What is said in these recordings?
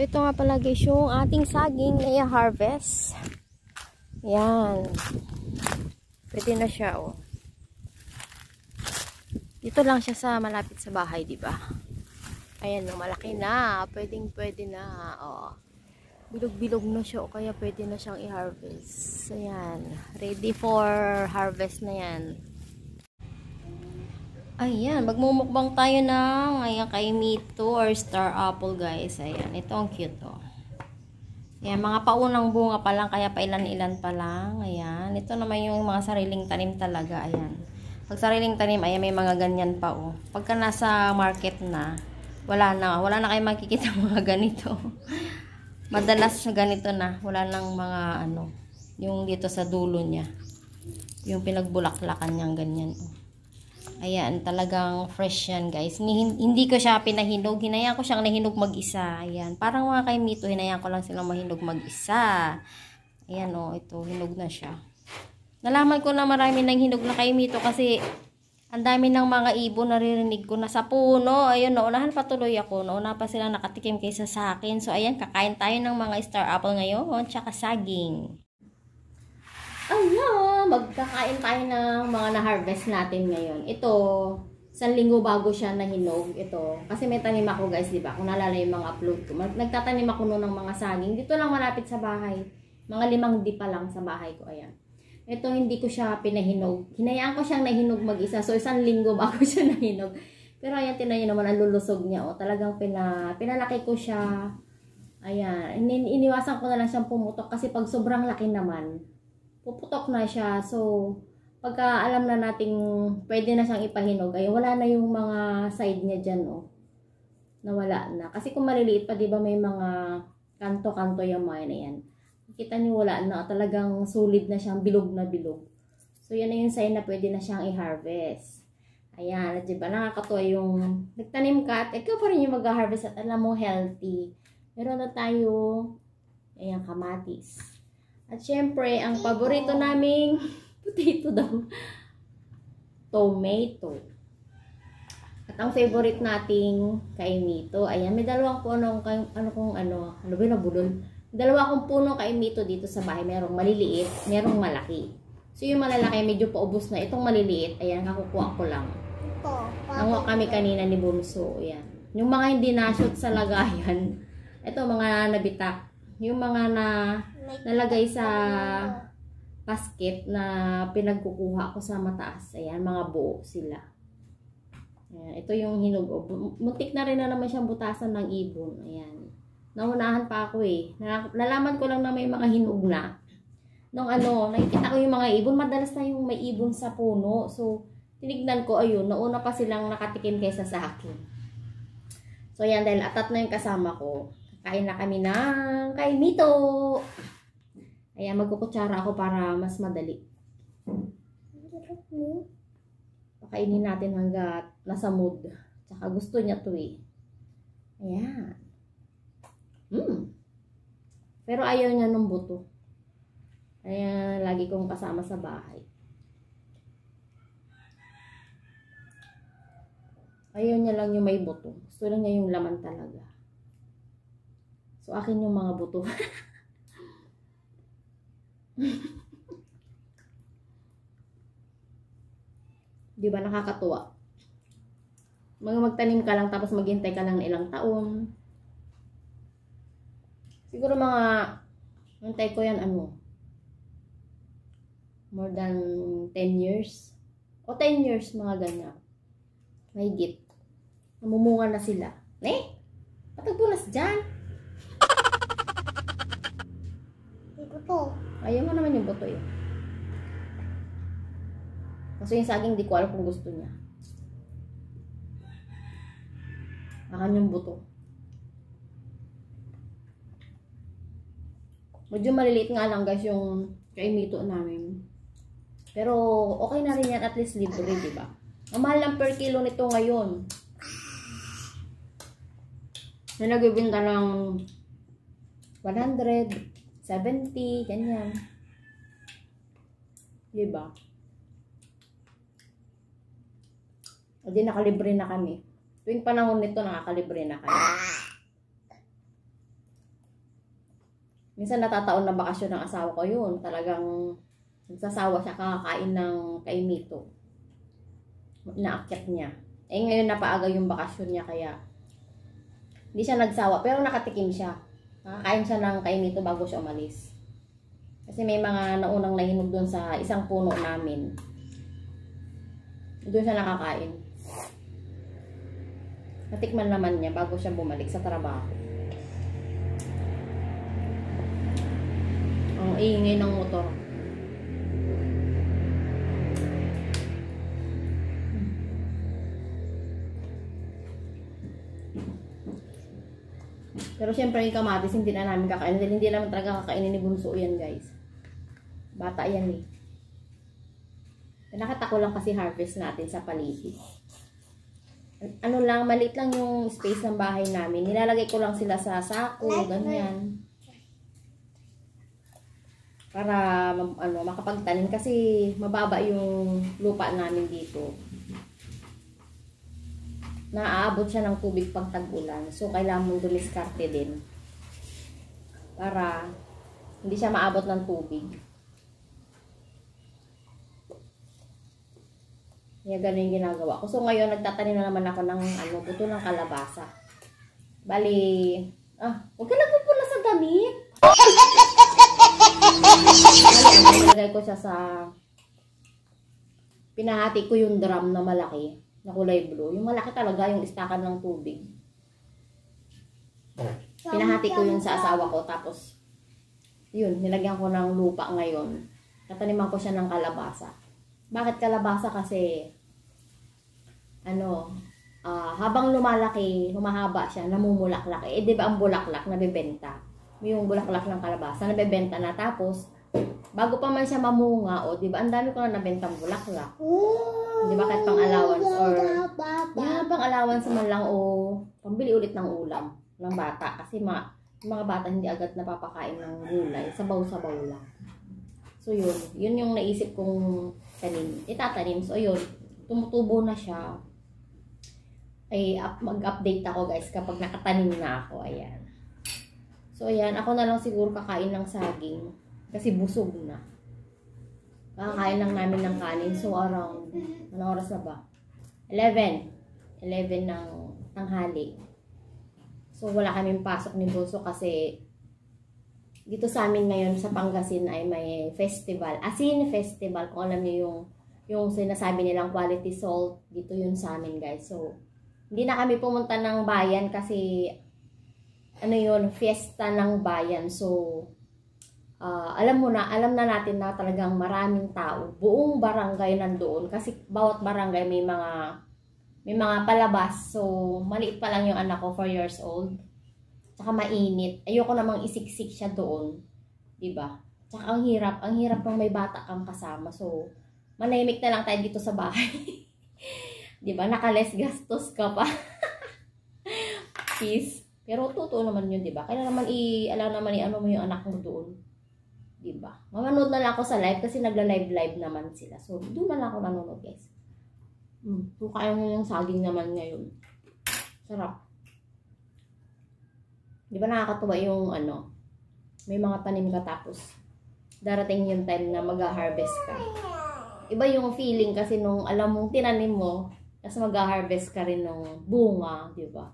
So, ito nga pala guys yung ating saging na i-harvest. Yan. Pwede na siya, oh. Dito lang siya sa malapit sa bahay, di ba? Ayan, no, malaki na. Pwede na, oh. Bilog-bilog na siya, o kaya pwede na siyang i-harvest. Ayan. Ready for harvest na yan. Ayan, magmumukbang tayo ng ayan, kaimito or star apple guys. Ayan, ito ang cute, oh. Ayan, mga paunang bunga pa lang, kaya pailan-ilan pa lang. Ayan, ito naman yung mga sariling tanim talaga. Ayan, pag sariling tanim, ayan, may mga ganyan pa, oh. Pagka nasa market na, wala na kayo makikita mga ganito. Madalas na ganito na, wala nang mga ano, yung dito sa dulo niya, yung pinagbulaklakan niyang ganyan, oh. Ayan, talagang fresh yan guys. Hindi ko siya pinahinog. Hinayaan ko siyang nahinog mag-isa. Ayan, parang mga kaimito, hinayaan ko lang silang mahinog mag-isa. Ayan, oh, ito, hinog na siya. Nalaman ko na marami nang hinog na kaimito kasi ang dami ng mga ibon naririnig ko na sa puno. Ayun, naunahan patuloy ako. Nauna pa sila nakatikim kaysa sa akin. So, ayan, kakain tayo ng mga star apple ngayon, tsaka saging. Ayan, magkakain tayo ng mga na-harvest natin ngayon. Ito, 1 linggo bago siya nahinog. Ito, kasi may tanim ako guys, diba? Kung naalala yung mga upload ko. Nagtatanim ako noon ng mga saging. Dito lang malapit sa bahay. Mga 5 di pa lang sa bahay ko, ayan. Ito, hindi ko siya pinahinog. Hinayaan ko siyang nahinog mag-isa. So, 1 linggo bago siya nahinog. Pero ayan, tinayin naman ang lulusog niya. O, talagang pinalaki ko siya. Ayan, iniwasan ko na lang siyang pumutok kasi pag sobrang laki naman, puputok na siya. So, pagka alam na nating pwede na siyang ipahinog, ay wala na yung mga side niya dyan, oh. Nawala na. Kasi kung maliliit pa, di ba may mga kanto-kanto yung mga na yan. Kita niyo wala na. Talagang solid na siyang bilog na bilog. So, yan na yung sign na pwede na siyang i-harvest. Ayan, di ba? Nakakatuwa yung nagtanim ka at ikaw pa rin yung mag-harvest at alam mo healthy. Meron na tayo, ayan, kamatis. At syempre, ang paborito naming potato daw, tomato. At ang favorite nating kaimito, ayan, may 2 punong, ano ba yung nabulol? 2 akong punong kaimito dito sa bahay. Merong maliliit, merong malaki. So, yung malalaki, medyo paubos na. Itong maliliit, ayan, kakukuha ko lang. Nanguha kami kanina ni Bunso, ayan. Yung mga hindi na-shoot sa lagayan, ito, mga nabitak. Yung mga nalagay sa basket na pinagkukuha ko sa mataas. Ayan, mga buo sila. Ayan, ito yung hinog. Muntik na rin na naman siyang butasan ng ibon. Ayan. Naunahan pa ako eh. Nalaman ko lang na may mga hinog na. Nung nakikita ko yung mga ibon. Madalas na yung may ibon sa puno. So, tinignan ko, ayun, nauna pa silang nakatikim kaysa sa akin. So, ayan, dahil atat na yung kasama ko. Kain na kami ng kaimito. Ayan, magkukutsara ako para mas madali. Pakainin natin hanggat nasa mood. Tsaka gusto niya to eh. Ayan. Pero ayaw niya ng buto. Ayan, lagi kong kasama sa bahay. Ayaw niya lang yung may buto. Gusto lang niya yung laman talaga. So, akin yung mga buto. Di ba nakakatuwa? Magtanim ka lang tapos maghintay ka lang ng ilang taon. Siguro hintay ko yan more than 10 years. O 10 years, mga ganyan. Mahigit. Namumunga na sila. Patagpunas dyan. Buto. Ayaw mo naman yung buto yun. Kasi yung saging di ko alam kung gusto niya. Akan yung buto. Medyo maliliit nga lang guys yung kaimito namin. Pero okay na rin yan, at least libre, diba? Ang mahal lang per kilo nito ngayon. May nagbibinta ng 100, 70, ganyan. Diba? O di nakalibre na kami. Tuwing panahon nito, nakakalibre na kami. Minsan natataon na bakasyon ng asawa ko yun. Talagang nagsasawa siya kakakain ng kaimito. Naakyat niya. Eh ngayon napaaga yung bakasyon niya kaya hindi siya nagsawa. Pero nakatikim siya. Nakakain siya ng kaimito bago siya umalis. Kasi may mga naunang nahinog doon sa isang puno namin. Doon siya nakakain. Natikman naman niya bago siya bumalik sa trabaho. Ang ingay ng motor. Pero syempre yung kamatis hindi na namin kakainin. Dahil hindi naman talaga kakainin ni Bunso yan guys. Bata yan eh. Nakita ko lang kasi harvest natin sa paligid. Ano lang, maliit lang yung space ng bahay namin. Nilalagay ko lang sila sa sako, ganyan. Para makapagtanim kasi mababa yung lupa namin dito. Naaabot siya ng tubig pag tag-ulan. So, kailangan mong dumiskarte din. Para hindi siya maabot ng tubig. Kaya ganun yung ginagawa ko. So, ngayon, nagtatanim na naman ako ng buto ng kalabasa. Bali, huwag ka nagpupula sa damit. Bali, nilagay ko siya sa, pinahati ko yung drum na malaki, na kulay blue. Yung malaki talaga, yung istakan ng tubig. Pinahati ko yun sa asawa ko. Tapos, yun, nilagyan ko ng lupa ngayon. Tataniman ko siya ng kalabasa. Bakit kalabasa? Kasi, habang lumalaki, humahaba siya, namumulaklak. Eh, di ba ang bulaklak nabebenta? Yung bulaklak ng kalabasa, nabebenta na. Tapos, bago pa man siya mamunga, di ba, ang dami ko na nabentang bulaklak. Di ba, kahit pang allowance or, pang allowance man lang pambili ulit ng ulam ng bata. Kasi mga bata hindi agad napapakain ng gulay, sabaw-sabaw lang. So, yun yung naisip kong itatanim. So, yun, tumutubo na siya. Ay, mag-update ako guys kapag nakatanim na ako. Ayan. So, ayan, ako na lang siguro kakain ng saging. Kasi busog na. Kakain lang namin ng kanin. So, around, anong oras na ba? 11 ng tanghali. So, wala kaming pasok ni Bunso kasi dito sa amin ngayon sa Pangasin ay may festival. Asin festival. Kung alam niyo yung sinasabi nilang quality salt, dito yun sa amin guys. So, hindi na kami pumunta ng bayan kasi fiesta ng bayan. So, alam na natin na talagang maraming tao. Buong barangay nandoon kasi bawat barangay may mga palabas. So, maliit pa lang yung anak ko, 4 years old. Tsaka mainit. Ayoko namang isiksik siya doon. Diba? Tsaka ang hirap ng may bata kang kasama. So, manahimik na lang tayo dito sa bahay. Diba? Nakales gastos ka pa. Peace. Pero totoo naman yun, diba? Kaya naman ano mo yung anak mo doon. Diba? Mamanood na lang ako sa live kasi nagla-live naman sila. So, doon na lang ako nanonood, guys. Kung kaya mo yung saging naman ngayon. Sarap. Di ba nakakatuwa yung may mga tanim ka tapos darating yung time na mag-harvest ka. Iba yung feeling kasi nung alam mong tinanim mo, tapos mag-harvest ka rin ng bunga, di ba?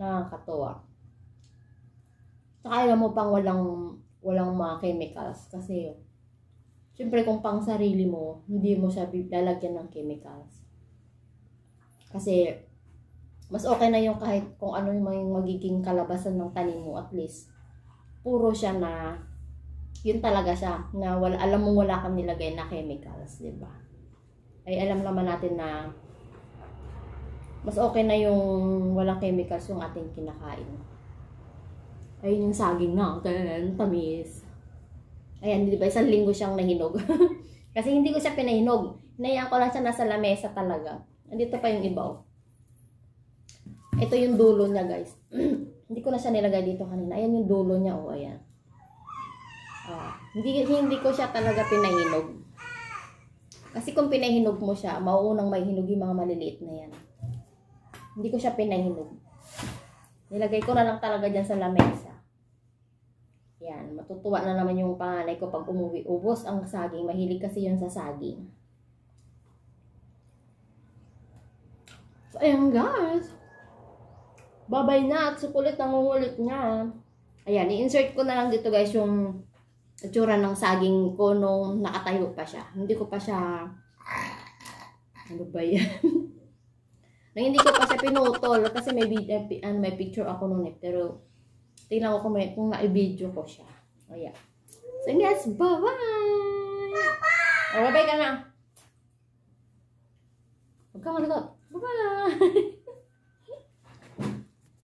Nakakatuwa. Saka alam mo pang walang mga chemicals kasi syempre kung pang sarili mo, hindi mo siya lalagyan ng chemicals. Kasi mas okay na yung kahit kung ano yung magiging kalabasan ng tanim mo, at least puro siya na yun talaga siya na alam mo wala kang nilagay na chemicals, di ba? Ay alam naman natin na mas okay na yung walang chemicals yung ating kinakain. Ayun yung saging na, tamis. Ayan, di ba? 1 linggo siyang nahinog. Kasi hindi ko siya pinahinog. Hinayaan ko lang siya nasa lamesa talaga. Andito pa yung iba. Ito yung dulo niya, guys. Hindi ko na siya nilagay dito kanina. Ayan yung dulo niya, ayan. Hindi ko siya talaga pinahinog. Kasi kung pinahinog mo siya, mauunang may hinog yung mga maliliit na yan. Hindi ko siya pinahinog. Nilagay ko na lang talaga dyan sa lamesa. Yan, matutuwa na naman yung panganay ko pag umuwi. Ubos ang saging. Mahilig kasi yun sa saging. So, ayan guys. Babay na at sukulit nangungulit niya. Ayan, i-insert ko na lang dito guys yung itsura ng saging ko nung nakatayo pa siya. Hindi ko pa siya... Ano ba yan? Nang hindi ko pa siya pinutol kasi may picture ako nun eh. Pero tingnan ko kung na-video ko siya. Ayan. So guys, bye-bye! Bye-bye ka na! Huwag ka malagot. Bye-bye!